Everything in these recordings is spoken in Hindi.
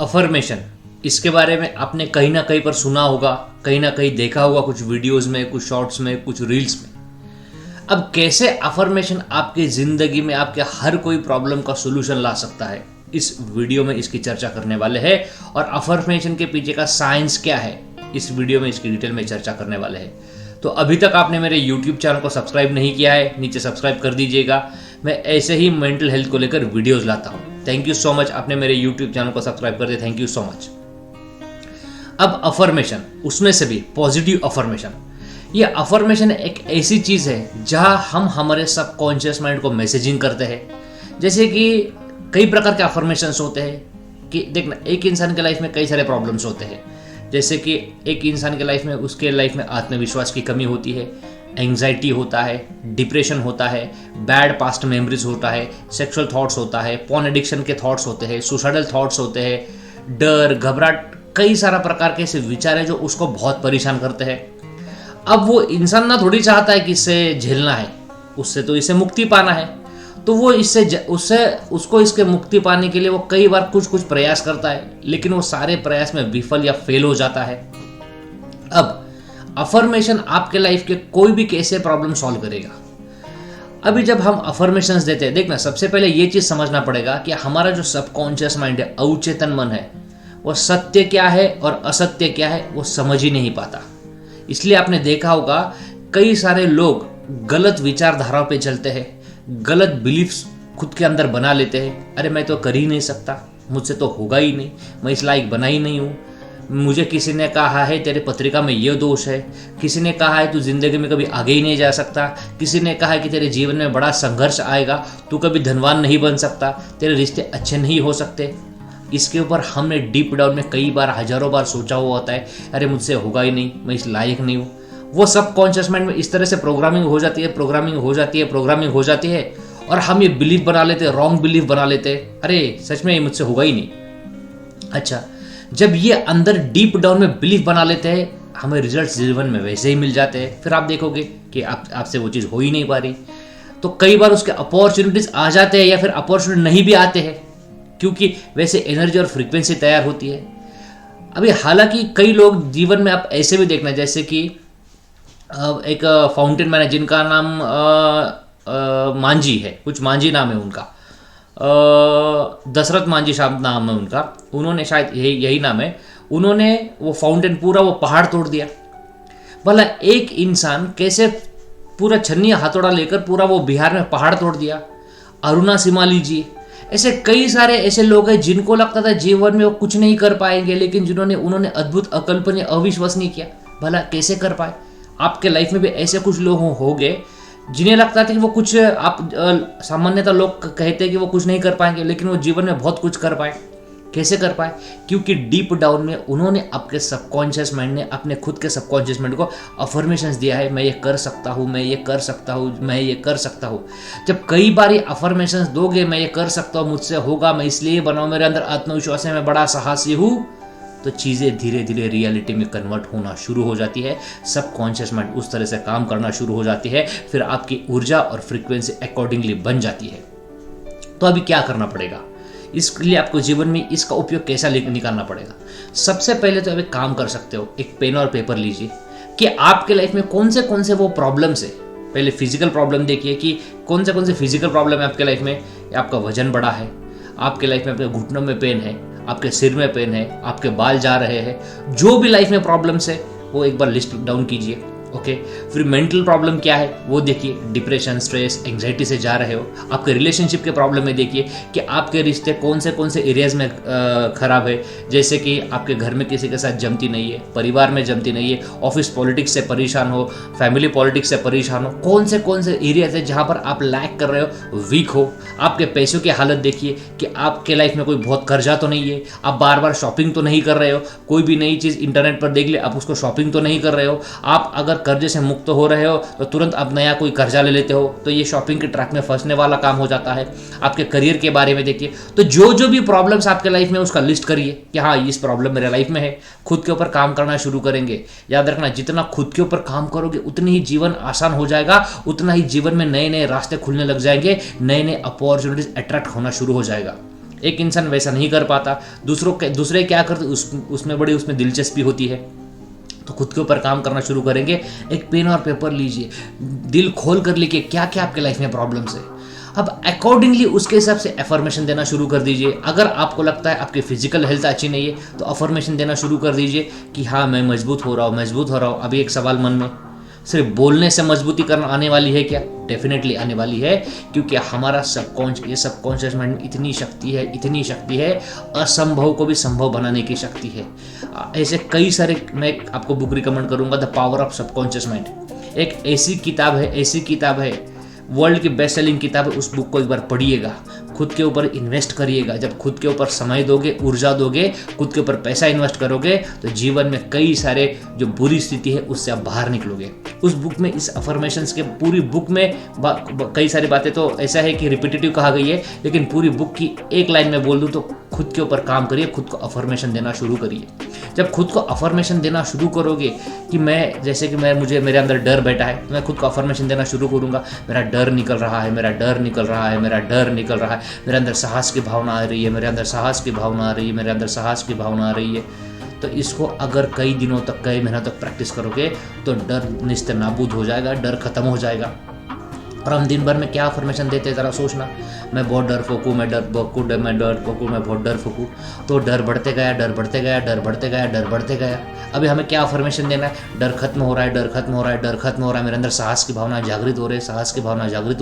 अफर्मेशन, इसके बारे में आपने कहीं ना कहीं पर सुना होगा, कहीं ना कहीं देखा होगा, कुछ वीडियोस में, कुछ शॉर्ट्स में, कुछ रील्स में। अब कैसे अफर्मेशन आपकी ज़िंदगी में आपके हर कोई प्रॉब्लम का सोल्यूशन ला सकता है, इस वीडियो में इसकी चर्चा करने वाले हैं। और अफर्मेशन के पीछे का साइंस क्या है, इस वीडियो में इसकी डिटेल में चर्चा करने वाले हैं। तो अभी तक आपने मेरे यूट्यूब चैनल को सब्सक्राइब नहीं किया है, नीचे सब्सक्राइब कर दीजिएगा। मैं ऐसे ही मेंटल हेल्थ को लेकर वीडियोस लाता हूँ। थैंक यू सो मच, आपने मेरे यूट्यूब चैनल को सब्सक्राइब कर दिया, थैंक यू सो मच। अब अफर्मेशन, उसमें से भी पॉजिटिव अफर्मेशन। ये अफर्मेशन एक ऐसी चीज़ है जहाँ हम हमारे सबकॉन्शियस माइंड को मैसेजिंग करते हैं। जैसे कि कई प्रकार के अफर्मेशंस होते हैं कि देखना, एक इंसान के लाइफ में कई सारे प्रॉब्लम्स होते हैं। जैसे कि एक इंसान के लाइफ में, उसके लाइफ में आत्मविश्वास की कमी होती है, एंग्जाइटी होता है, डिप्रेशन होता है, बैड पास्ट मेमोरीज होता है, सेक्सुअल थॉट्स होता है, पॉर्न एडिक्शन के थॉट्स होते हैं, सुसाइडल थॉट्स होते हैं, डर, घबराहट, कई सारा प्रकार के ऐसे विचार है जो उसको बहुत परेशान करते हैं। अब वो इंसान ना थोड़ी चाहता है कि इससे झेलना है, उससे तो इसे मुक्ति पाना है। तो वो उसको इसके मुक्ति पाने के लिए वो कई बार कुछ प्रयास करता है, लेकिन वो सारे प्रयास में विफल या फेल हो जाता है। अब अफर्मेशन आपके लाइफ के कोई भी कैसे प्रॉब्लम सॉल्व करेगा। अभी जब हम अफर्मेशंस देते हैं, देखना, सबसे पहले ये चीज़ समझना पड़ेगा कि हमारा जो सबकॉन्शियस माइंड है, अवचेतन मन है, वो सत्य क्या है और असत्य क्या है वो समझ ही नहीं पाता। इसलिए आपने देखा होगा कई सारे लोग गलत विचारधाराओं पे चलते हैं, गलत बिलीफ्स खुद के अंदर बना लेते हैं। अरे मैं तो कर ही नहीं सकता, मुझसे तो होगा ही नहीं, मैं इस लायक बना ही नहीं हूँ, मुझे किसी ने कहा है तेरे पत्रिका में ये दोष है, किसी ने कहा है तू जिंदगी में कभी आगे ही नहीं जा सकता, किसी ने कहा है कि तेरे जीवन में बड़ा संघर्ष आएगा, तू कभी धनवान नहीं बन सकता, तेरे रिश्ते अच्छे नहीं हो सकते। इसके ऊपर हमने डीप डाउन में कई बार, हजारों बार सोचा हुआ होता है, अरे मुझसे होगा ही नहीं, मैं इस लायक नहीं हूँ। वो सब कॉन्शियस माइंड में इस तरह से प्रोग्रामिंग हो जाती है और हम ये बिलीफ बना लेते हैं, रॉन्ग बिलीफ बना लेते हैं, अरे सच में ये मुझसे होगा ही नहीं। अच्छा, जब ये अंदर डीप डाउन में बिलीफ बना लेते हैं, हमें रिजल्ट्स जीवन में वैसे ही मिल जाते हैं। फिर आप देखोगे कि आपसे वो चीज़ हो ही नहीं पा रही। तो कई बार उसके अपॉर्चुनिटीज आ जाते हैं या फिर अपॉर्चुनिटी नहीं भी आते हैं, क्योंकि वैसे एनर्जी और फ्रीक्वेंसी तैयार होती है। अभी हालांकि कई लोग जीवन में आप ऐसे भी देखना, जैसे कि एक फाउंटेन मैन है जिनका नाम मांझी है, कुछ मांझी नाम है उनका, दशरथ मांझी शायद नाम है उनका, उन्होंने शायद यही नाम है, उन्होंने वो फाउंटेन पूरा वो पहाड़ तोड़ दिया। भला एक इंसान कैसे पूरा छन्नी हथौड़ा लेकर पूरा वो बिहार में पहाड़ तोड़ दिया। अरुणा सिमाली जी, ऐसे कई सारे ऐसे लोग हैं जिनको लगता था जीवन में वो कुछ नहीं कर पाएंगे, लेकिन उन्होंने अद्भुत, अकल्पनीय, अविश्वसनीय किया। भला कैसे कर पाए। आपके लाइफ में भी ऐसे कुछ लोग होंगे जिन्हें लगता था कि वो कुछ, आप सामान्यतः लोग कहते हैं कि वो कुछ नहीं कर पाएंगे, लेकिन वो जीवन में बहुत कुछ कर पाए। कैसे कर पाए? क्योंकि डीप डाउन में उन्होंने आपके सबकॉन्शियस माइंड ने अपने खुद के सबकॉन्शियस माइंड को अफर्मेशंस दिया है, मैं ये कर सकता हूँ, मैं ये कर सकता हूँ, मैं ये कर सकता हूँ। जब कई बार ये अफर्मेशंस दोगे, मैं ये कर सकता हूँ, मुझसे होगा, मैं इसलिए बनाऊँ, मेरे अंदर आत्मविश्वास है, मैं बड़ा साहसी हूँ, तो चीज़ें धीरे धीरे रियलिटी में कन्वर्ट होना शुरू हो जाती है। सबकॉन्शियस माइंड उस तरह से काम करना शुरू हो जाती है, फिर आपकी ऊर्जा और फ्रीक्वेंसी अकॉर्डिंगली बन जाती है। तो अभी क्या करना पड़ेगा इसके लिए, आपको जीवन में इसका उपयोग कैसा निकालना पड़ेगा। सबसे पहले तो अभी काम कर सकते हो, एक पेन और पेपर लीजिए कि आपके लाइफ में कौन से वो प्रॉब्लम्स है। पहले फिजिकल प्रॉब्लम देखिए कि कौन से फिजिकल प्रॉब्लम है आपके लाइफ में। आपका वजन बड़ा है, आपके लाइफ में आपके घुटनों में पेन है, आपके सिर में पेन है, आपके बाल जा रहे हैं, जो भी लाइफ में प्रॉब्लम्स है वो एक बार लिस्ट डाउन कीजिए। ओके, फिर मेंटल प्रॉब्लम क्या है वो देखिए, डिप्रेशन, स्ट्रेस, एंग्जाइटी से जा रहे हो। आपके रिलेशनशिप के प्रॉब्लम में देखिए कि आपके रिश्ते कौन से एरियाज में खराब है। जैसे कि आपके घर में किसी के साथ जमती नहीं है, परिवार में जमती नहीं है, ऑफिस पॉलिटिक्स से परेशान हो, फैमिली पॉलिटिक्स से परेशान हो, कौन से एरियाज है जहाँ पर आप लैक कर रहे हो, वीक हो। आपके पैसों की हालत देखिए कि आपके लाइफ में कोई बहुत कर्जा तो नहीं है, आप बार बार शॉपिंग तो नहीं कर रहे हो, कोई भी नई चीज़ इंटरनेट पर देख ले आप उसको शॉपिंग तो नहीं कर रहे हो। आप अगर कर्जे से मुक्त हो रहे हो तो तुरंत आप नया कोई कर्जा ले लेते हो, तो ये शॉपिंग के ट्रैक में फंसने वाला काम हो जाता है। आपके करियर के बारे में देखिए, तो जो भी प्रॉब्लम्स आपके लाइफ में उसका लिस्ट करिए कि हाँ इस प्रॉब्लम मेरे लाइफ में है। खुद के ऊपर काम करना शुरू करेंगे। याद रखना, जितना खुद के ऊपर काम करोगे उतनी ही जीवन आसान हो जाएगा, उतना ही जीवन में नए नए रास्ते खुलने लग जाएंगे, नए नए अपॉर्चुनिटीज अट्रैक्ट होना शुरू हो जाएगा। एक इंसान वैसा नहीं कर पाता, दूसरे क्या करते उसमें दिलचस्पी होती है। तो खुद के ऊपर काम करना शुरू करेंगे। एक पेन और पेपर लीजिए, दिल खोल कर लिखिए क्या क्या आपके लाइफ में प्रॉब्लम्स है। अब अकॉर्डिंगली उसके हिसाब से अफर्मेशन देना शुरू कर दीजिए। अगर आपको लगता है आपकी फिजिकल हेल्थ अच्छी नहीं है तो अफर्मेशन देना शुरू कर दीजिए कि हाँ मैं मजबूत हो रहा हूँ। अभी एक सवाल मन में, सिर्फ बोलने से मजबूती करना आने वाली है क्या? डेफिनेटली आने वाली है, क्योंकि हमारा सबकॉन्शियस माइंड में इतनी शक्ति है, असंभव को भी संभव बनाने की शक्ति है। ऐसे कई सारे, मैं आपको बुक रिकमेंड करूंगा, the power of subconscious mind. एक ऐसी किताब है, वर्ल्ड की बेस्ट सेलिंग किताब है। उस बुक को एक बार पढ़िएगा, खुद के ऊपर इन्वेस्ट करिएगा। जब खुद के ऊपर समय दोगे, ऊर्जा दोगे, खुद के ऊपर पैसा इन्वेस्ट करोगे, तो जीवन में कई सारे जो बुरी स्थिति है उससे आप बाहर निकलोगे। उस बुक में, इस अफर्मेशंस के पूरी बुक में कई सारी बातें तो ऐसा है कि रिपीटेटिव कहा गई है, लेकिन पूरी बुक की एक लाइन में बोल दूं तो खुद के ऊपर काम करिए, खुद को अफर्मेशन देना शुरू करिए। जब खुद को अफर्मेशन देना शुरू करोगे कि मेरे अंदर डर बैठा है, मैं खुद को अफर्मेशन देना शुरू करूंगा, मेरा डर निकल रहा है, मेरे अंदर साहस की भावना आ रही है, तो इसको अगर कई दिनों तक, कई महीनों तक प्रैक्टिस करोगे तो डर निस्ते नाबूद हो जाएगा, डर खत्म हो जाएगा। और हम दिन भर में क्या अफर्मेशन देते हैं ज़रा सोचना, मैं बहुत डरपोक हूँ, मैं बहुत डरपोक हूँ, तो डर बढ़ते गया। अभी हमें क्या अफर्मेशन देना है? डर खत्म हो रहा है, मेरे अंदर साहस की भावना जागृत हो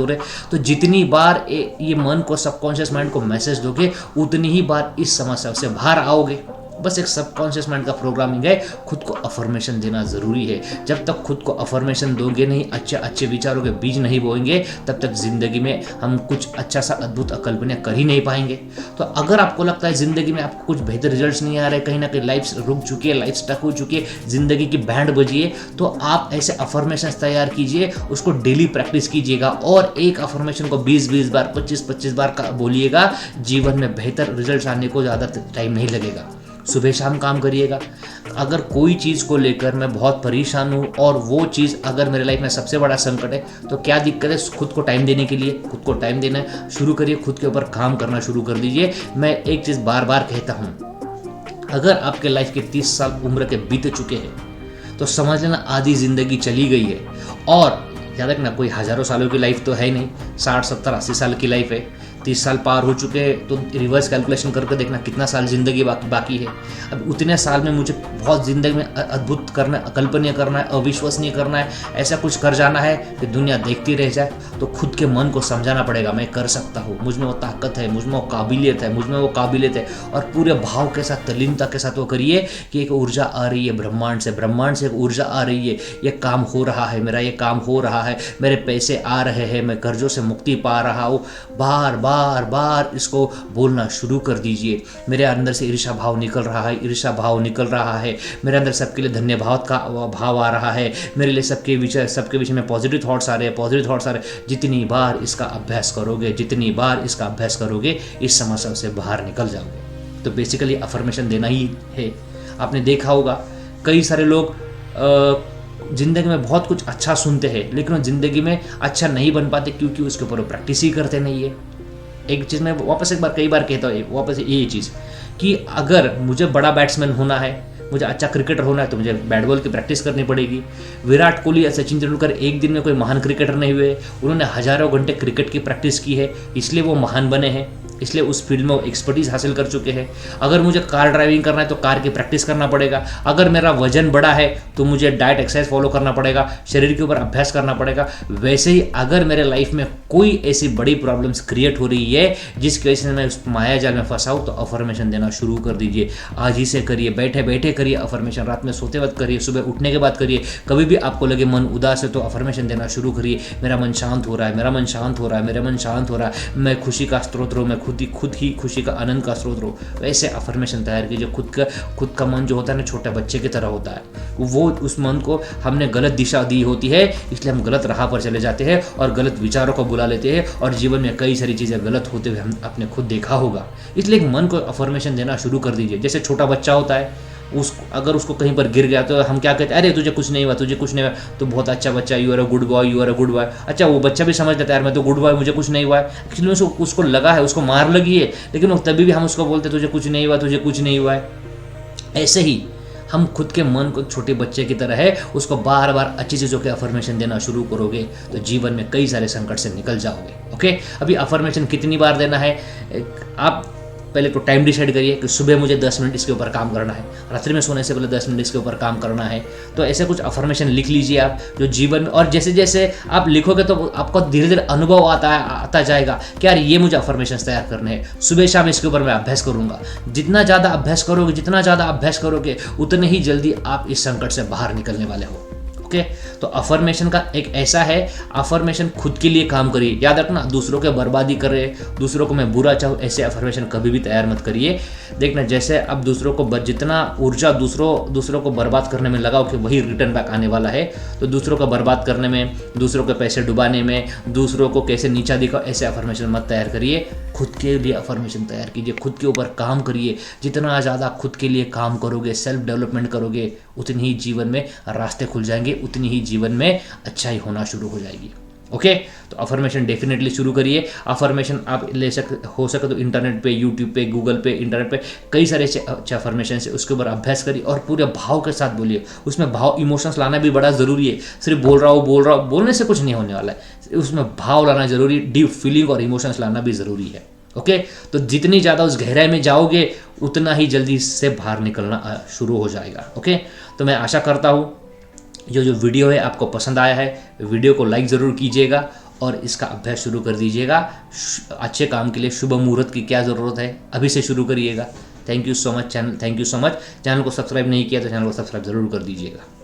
रही है। तो जितनी बार ये मन को, सबकॉन्शियस माइंड को मैसेज दोगे, उतनी ही बार इस समस्या से बाहर आओगे। बस एक सबकॉन्शियस माइंड का प्रोग्रामिंग है, खुद को अफर्मेशन देना ज़रूरी है। जब तक खुद को अफर्मेशन दोगे नहीं, अच्छे विचारों के बीज नहीं बोएंगे, तब तक ज़िंदगी में हम कुछ अच्छा सा अद्भुत अकल्पनीय कर ही नहीं पाएंगे। तो अगर आपको लगता है ज़िंदगी में आपको कुछ बेहतर रिजल्ट्स नहीं आ रहे, कहीं ना कहीं लाइफ रुक चुकी है, लाइफ स्टक हो चुकी है, ज़िंदगी की बैंड बजी है, तो आप ऐसे अफर्मेशन तैयार कीजिए, उसको डेली प्रैक्टिस कीजिएगा और एक अफर्मेशन को 20 बार, 25 बार बोलिएगा। जीवन में बेहतर रिजल्ट आने को ज़्यादा टाइम नहीं लगेगा। सुबह शाम काम करिएगा। अगर कोई चीज़ को लेकर मैं बहुत परेशान हूँ और वो चीज़ अगर मेरे लाइफ में सबसे बड़ा संकट है, तो क्या दिक्कत है? खुद को टाइम देने के लिए, खुद को टाइम देना शुरू करिए, खुद के ऊपर काम करना शुरू कर दीजिए। मैं एक चीज़ बार बार कहता हूँ, अगर आपके लाइफ के 30 साल उम्र के बीत चुके हैं तो समझ लेना आधी ज़िंदगी चली गई है। और याद रखना, कोई हज़ारों सालों की लाइफ तो है नहीं, 60, 70, 80 साल की लाइफ है। 30 साल पार हो चुके हैं तो रिवर्स कैलकुलेशन करके देखना कितना साल ज़िंदगी बाकी है। अब उतने साल में मुझे बहुत ज़िंदगी में अद्भुत करना है, अकल्पनीय करना है, अविश्वसनीय करना है, ऐसा कुछ कर जाना है कि दुनिया देखती रह जाए। तो खुद के मन को समझाना पड़ेगा, मैं कर सकता हूँ, मुझ में वो ताकत है, मुझ में वो काबिलियत है। और पूरे भाव के साथ, तल्लीनता के साथ वो करिए कि एक ऊर्जा आ रही है ब्रह्मांड से एक ऊर्जा आ रही है, ये काम हो रहा है, मेरा ये काम हो रहा है, मेरे पैसे आ रहे हैं, मैं कर्जों से मुक्ति पा रहा हूँ। बार बार इसको बोलना शुरू कर दीजिए। मेरे अंदर से ईर्ष्या भाव निकल रहा है, मेरे अंदर सबके लिए धन्यवाद का भाव आ रहा है, मेरे लिए सबके विषय में पॉजिटिव थॉट्स आ रहे हैं। जितनी बार इसका अभ्यास करोगे इस समस्या से बाहर निकल जाओगे। तो बेसिकली अफर्मेशन देना ही है। आपने देखा होगा कई सारे लोग ज़िंदगी में बहुत कुछ अच्छा सुनते हैं, लेकिन वो ज़िंदगी में अच्छा नहीं बन पाते क्योंकि उसके ऊपर प्रैक्टिस ही करते नहीं है। एक चीज़ मैं कई बार कहता हूँ, वापस यही चीज़ कि अगर मुझे बड़ा बैट्समैन होना है, मुझे अच्छा क्रिकेटर होना है, तो मुझे बैट बॉल की प्रैक्टिस करनी पड़ेगी। विराट कोहली या सचिन तेंदुलकर एक दिन में कोई महान क्रिकेटर नहीं हुए, उन्होंने हज़ारों घंटे क्रिकेट की प्रैक्टिस की है, इसलिए वो महान बने हैं, इसलिए उस फील्ड में वो एक्सपर्टीज़ हासिल कर चुके हैं। अगर मुझे कार ड्राइविंग करना है तो कार की प्रैक्टिस करना पड़ेगा। अगर मेरा वजन बड़ा है तो मुझे डाइट एक्सरसाइज फॉलो करना पड़ेगा, शरीर के ऊपर अभ्यास करना पड़ेगा। वैसे ही अगर मेरे लाइफ में कोई ऐसी बड़ी प्रॉब्लम्स क्रिएट हो रही है जिसकी वजह से मैं उस माया जाल में फंसा हूँ, तो अफर्मेशन देना शुरू कर दीजिए। आज ही से करिए, बैठे बैठे करिए अफर्मेशन, रात में सोते वक्त करिए, सुबह उठने के बाद करिए। कभी भी आपको लगे मन उदास है तो अफर्मेशन देना शुरू करिए। मेरा मन शांत हो रहा है, मैं खुशी का स्रोत हूँ, मैं खुद ही खुशी का आनंद का स्रोत हो। वैसे अफर्मेशन तैयार कीजिए। खुद का मन जो होता है ना, छोटे बच्चे की तरह होता है। वो उस मन को हमने गलत दिशा दी होती है, इसलिए हम गलत राह पर चले जाते हैं और गलत विचारों को बुला लेते हैं, और जीवन में कई सारी चीज़ें गलत होते हुए हम अपने खुद देखा होगा। इसलिए मन को अफर्मेशन देना शुरू कर दीजिए। जैसे छोटा बच्चा होता है, उस अगर उसको कहीं पर गिर गया तो हम क्या कहते हैं, अरे तुझे कुछ नहीं हुआ, तुझे कुछ नहीं हुआ, तो बहुत अच्छा बच्चा, you are a good boy, you are a good boy. अच्छा, वो बच्चा भी समझ लेता है यार मैं तो गुड बॉय, मुझे कुछ नहीं हुआ है। एक्चुअली उसको लगा है, उसको मार लगी है, लेकिन तभी भी हम उसको बोलते तुझे कुछ नहीं हुआ, तुझे कुछ नहीं हुआ है। ऐसे ही हम खुद के मन को छोटे बच्चे की तरह है, उसको बार बार अच्छी चीज़ों के अफर्मेशन देना शुरू करोगे तो जीवन में कई सारे संकट से निकल जाओगे। ओके, अभी अफर्मेशन कितनी बार देना है, आप पहले तो टाइम डिसाइड करिए कि सुबह मुझे 10 मिनट इसके ऊपर काम करना है, रात्रि में सोने से पहले 10 मिनट इसके ऊपर काम करना है। तो ऐसे कुछ अफर्मेशन लिख लीजिए आप जो जीवन में, और जैसे जैसे आप लिखोगे तो आपको धीरे धीरे अनुभव आता जाएगा कि यार ये मुझे अफर्मेशन तैयार करने हैं, सुबह शाम इसके ऊपर मैं अभ्यास करूंगा। जितना ज़्यादा अभ्यास करोगे उतने ही जल्दी आप इस संकट से बाहर निकलने वाले हो। ओके, तो अफर्मेशन का एक ऐसा है, अफर्मेशन खुद के लिए काम करिए। याद रखना, दूसरों के बर्बादी करे, दूसरों को मैं बुरा चाहूँ, ऐसे अफर्मेशन कभी भी तैयार मत करिए। देखना, जैसे अब दूसरों को जितना ऊर्जा दूसरों को बर्बाद करने में लगाओ कि वही रिटर्न बैक आने वाला है, तो दूसरों को बर्बाद करने में, दूसरों के पैसे डुबाने में, दूसरों को कैसे नीचा दिखाओ, ऐसे अफर्मेशन मत तैयार करिए। खुद के लिए अफर्मेशन तैयार कीजिए, खुद के ऊपर काम करिए। जितना ज़्यादा खुद के लिए काम करोगे, सेल्फ डेवलपमेंट करोगे, उतनी ही जीवन में रास्ते खुल जाएंगे, उतनी ही जीवन में अच्छाई होना शुरू हो जाएगी। ओके, तो अफर्मेशन डेफिनेटली शुरू करिए। अफर्मेशन आप हो सके तो इंटरनेट पे, यूट्यूब पे, गूगल पे, इंटरनेट पे कई सारे अच्छे अफर्मेशन है, उसके ऊपर अभ्यास करिए और पूरे भाव के साथ बोलिए। उसमें भाव, इमोशंस लाना भी बड़ा ज़रूरी है। सिर्फ बोल रहा हूँ बोलने से कुछ नहीं होने वाला है, उसमें भाव लाना जरूरी, डीप फीलिंग और इमोशंस लाना भी ज़रूरी है। ओके, तो जितनी ज़्यादा उस गहराई में जाओगे उतना ही जल्दी इससे बाहर निकलना शुरू हो जाएगा। ओके, तो मैं आशा करता हूँ जो वीडियो है आपको पसंद आया है। वीडियो को लाइक ज़रूर कीजिएगा और इसका अभ्यास शुरू कर दीजिएगा। अच्छे काम के लिए शुभ मुहूर्त की क्या ज़रूरत है, अभी से शुरू करिएगा। Thank you so much channel को सब्सक्राइब नहीं किया तो चैनल को सब्सक्राइब ज़रूर कर दीजिएगा।